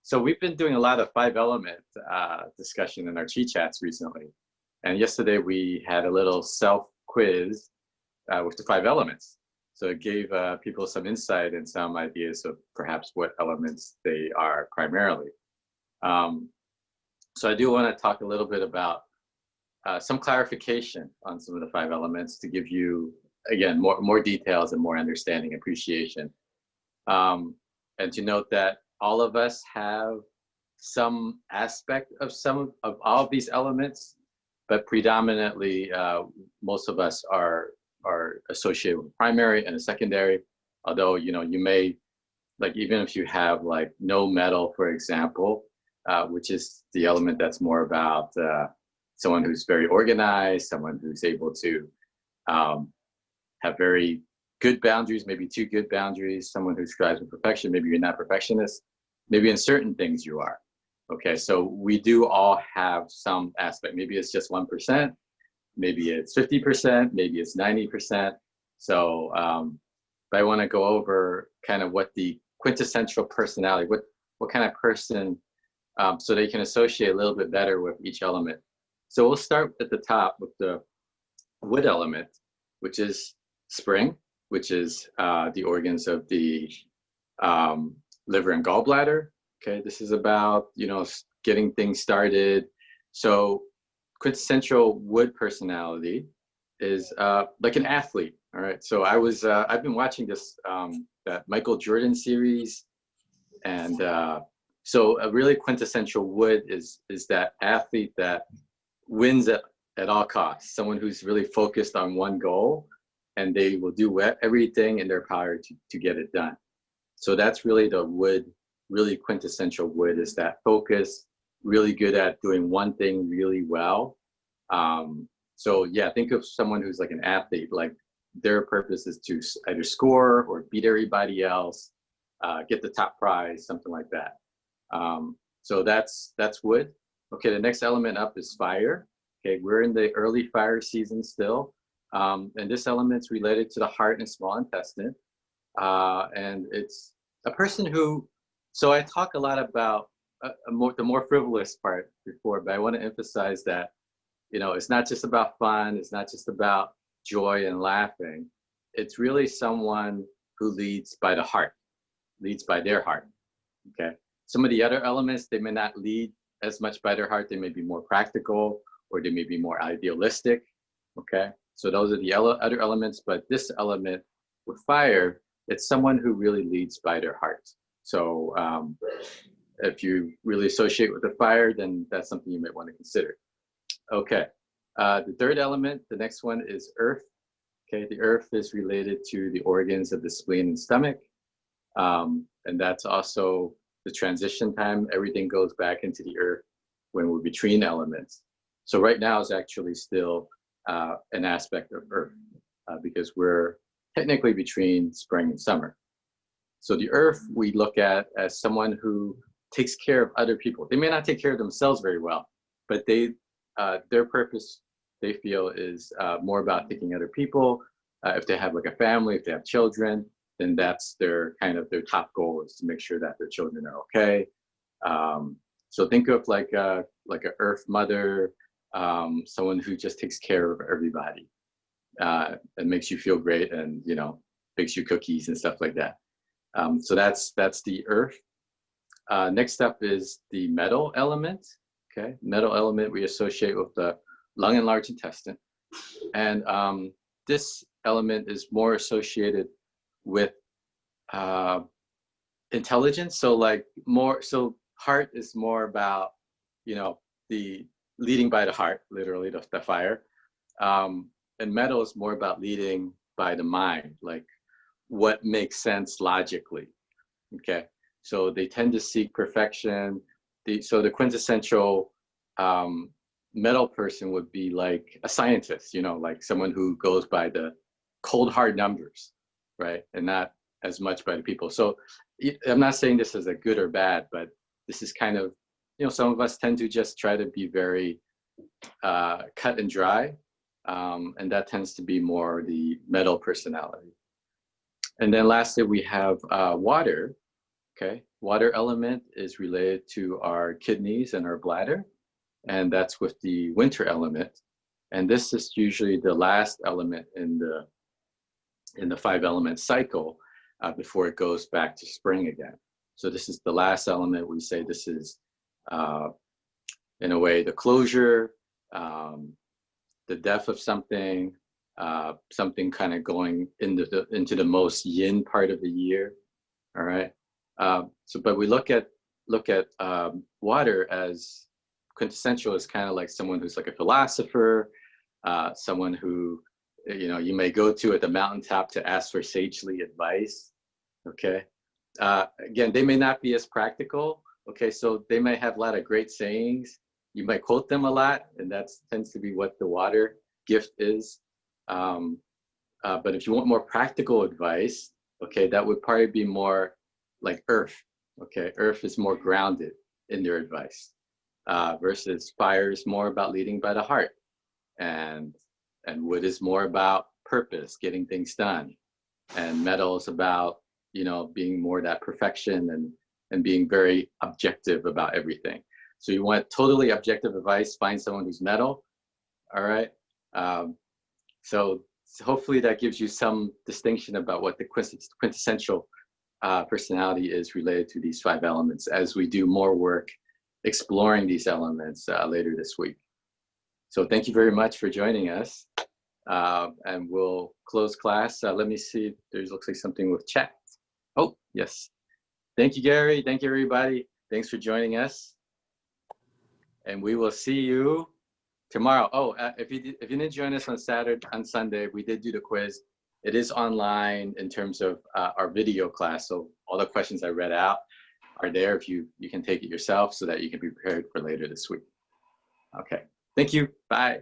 So we've been doing a lot of five element discussion in our chi chats recently. And yesterday we had a little self quiz with the five elements. So it gave people some insight and some ideas of perhaps what elements they are primarily. So I do want to talk a little bit about some clarification on some of the five elements to give you, again, more details and more understanding, appreciation. And to note that all of us have some aspect of some of all of these elements, but predominantly most of us are associated with primary and a secondary. Although, you know, you may, like, even if you have like no metal, for example, which is the element that's more about someone who's very organized, someone who's able to have very good boundaries, maybe too good boundaries, someone who strives for perfection. Maybe you're not perfectionist, maybe in certain things you are. Okay, so we do all have some aspect. Maybe it's just 1%, maybe it's 50%, maybe it's 90%. So but I want to go over kind of what the quintessential personality, what kind of person, so they can associate a little bit better with each element. So we'll start at the top with the wood element, which is spring, which is the organs of the liver and gallbladder. Okay, this is about, you know, getting things started. So quintessential wood personality is like an athlete. All right, so I've been watching this that Michael Jordan series, and so a really quintessential wood is that athlete that wins at all costs. Someone who's really focused on one goal, and they will do everything in their power to get it done. So that's really the wood, really quintessential wood, is that focus, really good at doing one thing really well. So yeah, think of someone who's like an athlete, like their purpose is to either score or beat everybody else, get the top prize, something like that. So that's wood. Okay, the next element up is fire. Okay, we're in the early fire season still. And this element's related to the heart and small intestine. And it's a person who, so I talk a lot about the more frivolous part before, but I want to emphasize that, you know, it's not just about fun, it's not just about joy and laughing. It's really someone who leads by the heart, leads by their heart. Okay, some of the other elements, they may not lead as much by their heart, they may be more practical, or they may be more idealistic. Okay, so those are the other elements, but this element with fire, it's someone who really leads by their heart. So if you really associate with the fire, then that's something you might want to consider. Okay, the third element, the next one is earth. Okay, the earth is related to the organs of the spleen and stomach. And that's also the transition time. Everything goes back into the earth when we're between elements. So right now is actually still an aspect of earth because we're technically between spring and summer. So the earth we look at as someone who takes care of other people. They may not take care of themselves very well, but their purpose, they feel, is more about taking other people. If they have like a family, if they have children, then that's their kind of their top goal, is to make sure that their children are okay. So think of like a earth mother, someone who just takes care of everybody and makes you feel great, and, you know, bakes you cookies and stuff like that. So that's the earth. Next up is the metal element. Okay, metal element we associate with the lung and large intestine, and this element is more associated with intelligence. So like so heart is more about, you know, the leading by the heart, literally the fire, and metal is more about leading by the mind, like what makes sense logically. Okay, so they tend to seek perfection. So the quintessential metal person would be like a scientist, you know, like someone who goes by the cold hard numbers, right, and not as much by the people. So I'm not saying this is a good or bad, but this is kind of, you know, some of us tend to just try to be very cut and dry, and that tends to be more the metal personality. And then lastly, we have water. Okay, water element is related to our kidneys and our bladder, and that's with the winter element. And this is usually the last element in the five element cycle before it goes back to spring again. So this is the last element. We say this is, in a way, the closure, the death of something, something kind of going into the most yin part of the year. All right. But we look at water as quintessential as kind of like someone who's like a philosopher, someone who, you know, you may go to at the mountaintop to ask for sagely advice. Okay. Again, they may not be as practical. Okay. So they may have a lot of great sayings. You might quote them a lot, and that tends to be what the water gift is. But if you want more practical advice, okay, that would probably be more like earth. Okay. Earth is more grounded in their advice, versus fire is more about leading by the heart. And wood is more about purpose, getting things done. And metal is about, you know, being more that perfection and being very objective about everything. So you want totally objective advice, find someone who's metal. All right. So hopefully that gives you some distinction about what the quintessential personality is related to these five elements as we do more work exploring these elements later this week. So thank you very much for joining us. And we'll close class. Let me see. There's looks like something with chat. Oh, yes. Thank you, Gary. Thank you, everybody. Thanks for joining us. And we will see you tomorrow. Oh, if you didn't join us on Sunday, we did do the quiz. It is online in terms of our video class. So all the questions I read out are there. If you can take it yourself so that you can be prepared for later this week. Okay. Thank you. Bye.